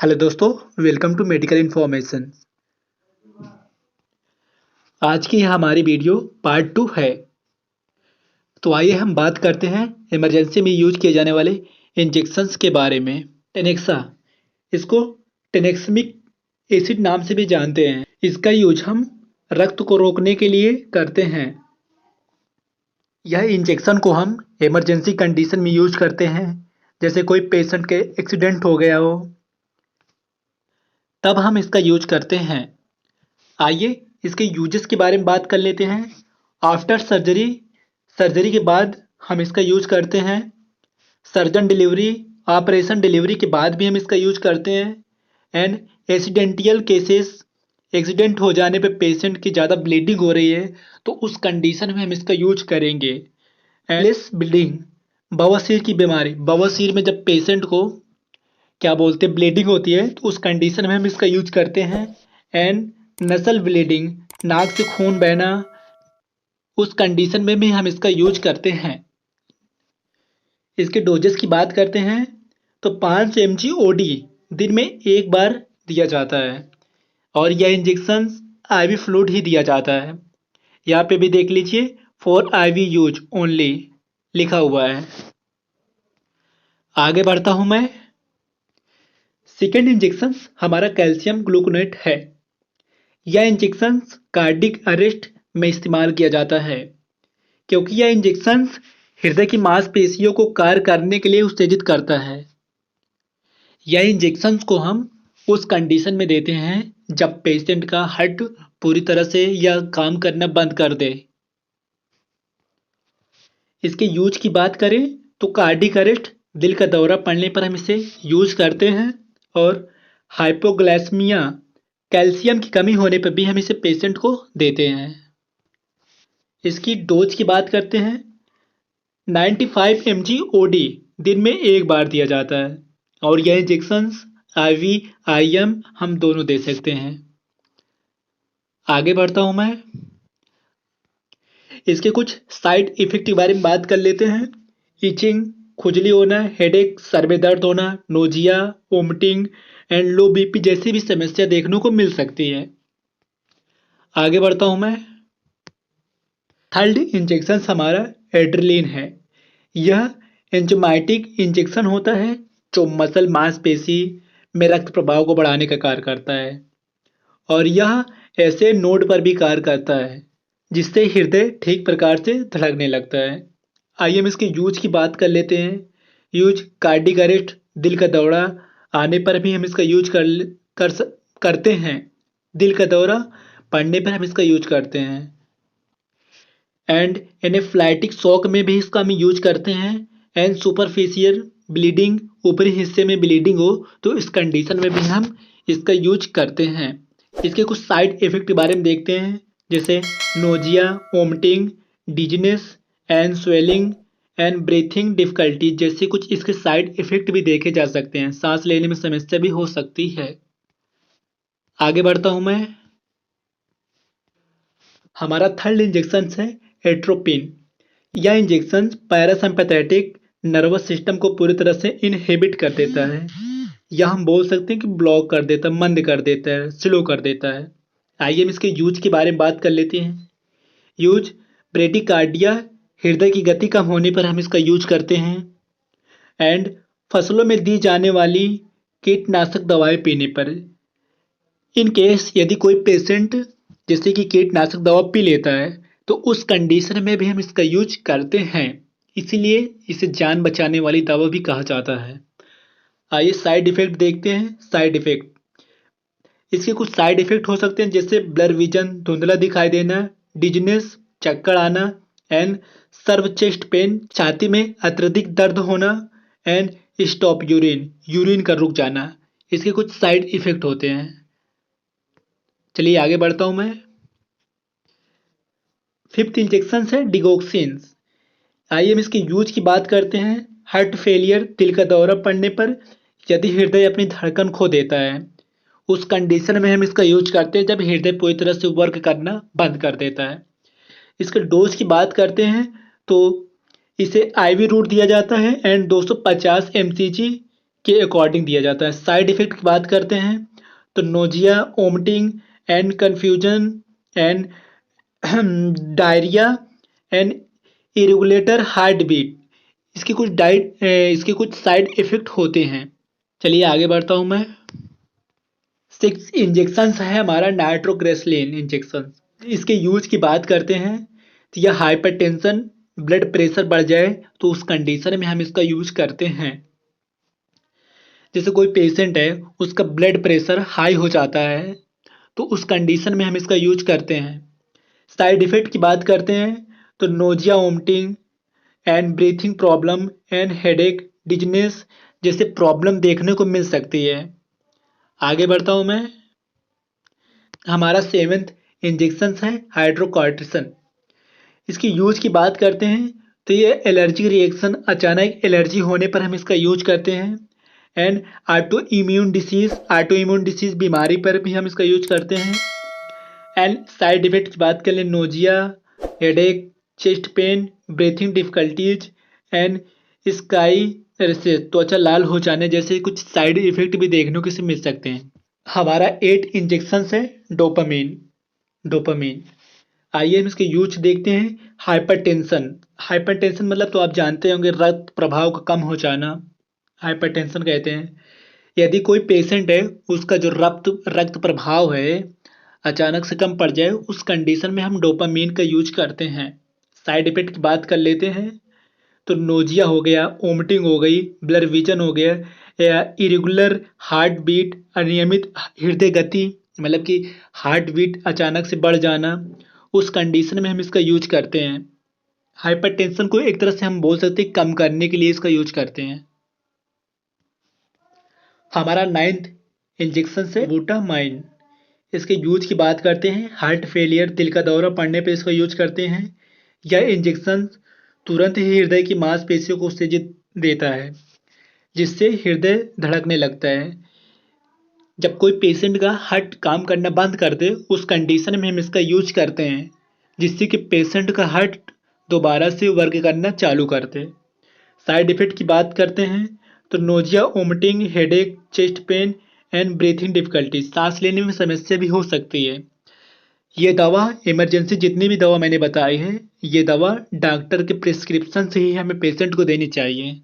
Hello दोस्तों, welcome to medical information. आज की हमारी वीडियो पार्ट 2 है। तो आइए हम बात करते हैं इमरजेंसी में यूज किए जाने वाले इंजेक्शंस के बारे में। टेनेक्सा, इसको टेनेक्समिक एसिड नाम से भी जानते हैं। इसका यूज हम रक्त को रोकने के लिए करते हैं। यह इंजेक्शन को हम इमरजेंसी कंडीशन में यूज करते हैं, जैसे कोई पेशेंट के एक्सीडेंट हो गया हो, तब हम इसका यूज करते हैं। आइए इसके यूजेस के बारे में बात कर लेते हैं। आफ्टर सर्जरी, सर्जरी के बाद हम इसका यूज करते हैं। सर्जन डिलीवरी, ऑपरेशन डिलीवरी के बाद भी हम इसका यूज करते हैं। एंड एक्सीडेंटियल केसेस, एक्सीडेंट हो जाने पे पेशेंट की ज़्यादा ब्लीडिंग हो रही है तो उस कंडीशन में हम इसका यूज करेंगे। एंड ब्लीडिंग, बवासीर की बीमारी, बवासीर में जब पेशेंट को क्या बोलते हैं ब्लीडिंग होती है तो उस कंडीशन में हम इसका यूज करते हैं। एंड नसल ब्लीडिंग, नाक से खून बहना, उस कंडीशन में भी हम इसका यूज करते हैं। इसके डोजेस की बात करते हैं तो 5 mg ओडी दिन में एक बार दिया जाता है और यह इंजेक्शन आईवी फ्लूइड ही दिया जाता है। यहाँ पे भी देख लीजिए फॉर आईवी यूज ओनली लिखा हुआ है। आगे बढ़ता हूं मैं। सेकेंड इंजेक्शन हमारा कैल्शियम ग्लूकोनेट है। यह इंजेक्शन कार्डिक अरेस्ट में इस्तेमाल किया जाता है क्योंकि यह इंजेक्शन हृदय की मांसपेशियों को कार्य करने के लिए उत्तेजित करता है। यह इंजेक्शन को हम उस कंडीशन में देते हैं जब पेशेंट का हार्ट पूरी तरह से यह काम करना बंद कर दे। इसके यूज की बात करें तो कार्डिक अरेस्ट, दिल का दौरा पड़ने पर हम इसे यूज करते हैं। और हाइपोग्लाइसेमिया, कैल्शियम की कमी होने पर भी हम इसे पेशेंट को देते हैं। इसकी डोज की बात करते हैं 95 mg ओडी दिन में एक बार दिया जाता है और यह इंजेक्शन आईवी आईएम हम दोनों दे सकते हैं। आगे बढ़ता हूं मैं। इसके कुछ साइड इफेक्ट के बारे में बात कर लेते हैं। इचिंग, खुजली होना, हेडेक, सर में दर्द होना, nausea, vomiting and low BP जैसी भी समस्या देखने को मिल सकती है। आगे बढ़ता हूं मैं। थर्ड इंजेक्शन हमारा एड्रेलिन है। यह एंजाइमेटिक इंजेक्शन होता है जो मसल मांसपेशी में रक्त प्रवाह को बढ़ाने का कार्य करता है और यह ऐसे नोड पर भी कार्य करता है जिससे हृदय ठीक प्रकार से धड़कने लगता है। आइए हम इसके यूज की बात कर लेते हैं। यूज कार्डिक अरेस्ट, दिल का दौरा आने पर भी हम इसका यूज करते हैं। दिल का दौरा पड़ने पर हम इसका यूज करते हैं। एंड एनेफ्लाइटिक शॉक में भी इसका हम यूज करते हैं। एंड सुपरफिशियल ब्लीडिंग, ऊपरी हिस्से में ब्लीडिंग हो तो इस कंडीशन में भी हम इसका यूज करते हैं। इसके कुछ साइड इफेक्ट के बारे में देखते हैं, जैसे nausea, vomiting, dizziness and swelling and breathing difficulty जैसे कुछ इसके साइड इफेक्ट भी देखे जा सकते हैं। सांस लेने में समस्या भी हो सकती है। आगे बढ़ता हूं मैं। हमारा थर्ड इंजेक्शन है एट्रोपिन। यह इंजेक्शन पैरासिम्पैथेटिक नर्वस सिस्टम को पूरी तरह से इनहिबिट कर देता है, या हम बोल सकते हैं कि ब्लॉक कर देता है, मंद कर देता है, स्लो कर देता है। आइए हम इसके यूज के बारे में बात कर लेते हैं। यूज ब्रेडिकार्डिया, हृदय की गति कम होने पर हम इसका यूज करते हैं। एंड फसलों में दी जाने वाली कीटनाशक दवाएं पीने पर, इन केस यदि कोई पेशेंट जैसे कि कीटनाशक दवा पी लेता है तो उस कंडीशन में भी हम इसका यूज करते हैं, इसीलिए इसे जान बचाने वाली दवा भी कहा जाता है। आइए साइड इफेक्ट देखते हैं। साइड इफेक्ट, इसके कुछ साइड इफेक्ट हो सकते हैं जैसे ब्लर विजन, धुंधला दिखाई देना, डिजीनेस, चक्कर आना एंड सर्व चेस्ट पेन, छाती में अत्यधिक दर्द होना एंड स्टॉप यूरिन, यूरिन का रुक जाना। इसके कुछ साइड इफेक्ट होते हैं। चलिए आगे बढ़ता हूं मैं। फिफ्थ इंजेक्शन है डिगोक्सिन। आइए हम इसके यूज की बात करते हैं। हार्ट फेलियर, दिल का दौरा पड़ने पर यदि हृदय अपनी धड़कन खो देता है उस कंडीशन में हम इसका यूज करते हैं जब हृदय पूरी तरह से वर्क करना बंद कर देता है। इसके डोज की बात करते हैं तो इसे आईवी रूट दिया जाता है एंड 250 mcg के अकॉर्डिंग दिया जाता है। साइड इफेक्ट की बात करते हैं तो nausea, vomiting and confusion and diarrhoea and irregular heart beat, इसके कुछ साइड इफेक्ट होते हैं। चलिए आगे बढ़ता हूँ मैं। 6 इंजेक्शंस है हमारा नाइट्रोग्लिसरीन इंजेक्शन। इसके यूज की बात करते हैं तो यह हाइपरटेंशन, ब्लड प्रेशर बढ़ जाए तो उस कंडीशन में हम इसका यूज करते हैं। जैसे कोई पेशेंट है, उसका ब्लड प्रेशर हाई हो जाता है तो उस कंडीशन में हम इसका यूज करते हैं। साइड इफेक्ट की बात करते हैं तो nausea, vomiting and breathing problem and headache, dizziness जैसे प्रॉब्लम देखने को मिल सकती है। आगे बढ़ता हूँ मैं। हमारा 7th इंजेक्शन है हाइड्रोकॉर्टिसन। इसकी यूज की बात करते हैं तो ये एलर्जी रिएक्शन, अचानक एलर्जी होने पर हम इसका यूज करते हैं। एंड ऑटो इम्यून डिसीज बीमारी पर भी हम इसका यूज करते हैं। एंड साइड इफेक्ट की बात कर लें, nausea, headache, chest pain, breathing difficulties and sky से त्वचा लाल हो जाने जैसे कुछ साइड इफेक्ट भी देखने को से मिल सकते हैं। हमारा 8 इंजेक्शन है डोपामीन। आइए हम इसके यूज देखते हैं। हाइपरटेंशन मतलब तो आप जानते होंगे, रक्त प्रभाव का कम हो जाना हाइपरटेंशन कहते हैं। यदि कोई पेशेंट है, उसका जो रक्त प्रभाव है अचानक से कम पड़ जाए, उस कंडीशन में हम डोपामीन का यूज करते हैं। साइड इफेक्ट की बात कर लेते हैं तो नोजिया हो गया, वोमिटिंग हो गई, ब्लर विजन हो गया, या इरेगुलर हार्ट बीट, अनियमित हृदय गति, मतलब कि हार्ट बीट अचानक से बढ़ जाना, उस कंडीशन में हम इसका यूज करते हैं। हाइपरटेंशन को एक तरह से हम बोल सकते हैं कम करने के लिए इसका यूज करते हैं। हमारा 9th इंजेक्शन से बूटामाइन। इसके यूज की बात करते हैं, हार्ट फेलियर, दिल का दौरा पड़ने पर इसका यूज करते हैं। यह इंजेक्शन तुरंत ही हृदय की मांसपेशियों को उत्तेजित देता है, जिससे हृदय धड़कने लगता है। जब कोई पेशेंट का हार्ट काम करना बंद कर दे, उस कंडीशन में हम इसका यूज करते हैं, जिससे कि पेशेंट का हार्ट दोबारा से वर्क करना चालू कर दे। साइड इफेक्ट की बात करते हैं तो nausea, vomiting, headache, chest pain and breathing difficulty, सांस लेने में समस्या भी हो सकती है। ये दवा इमरजेंसी, जितनी भी दवा मैंने बताई है, ये दवा डॉक्टर के प्रिस्क्रिप्शन से ही हमें पेशेंट को देनी चाहिए।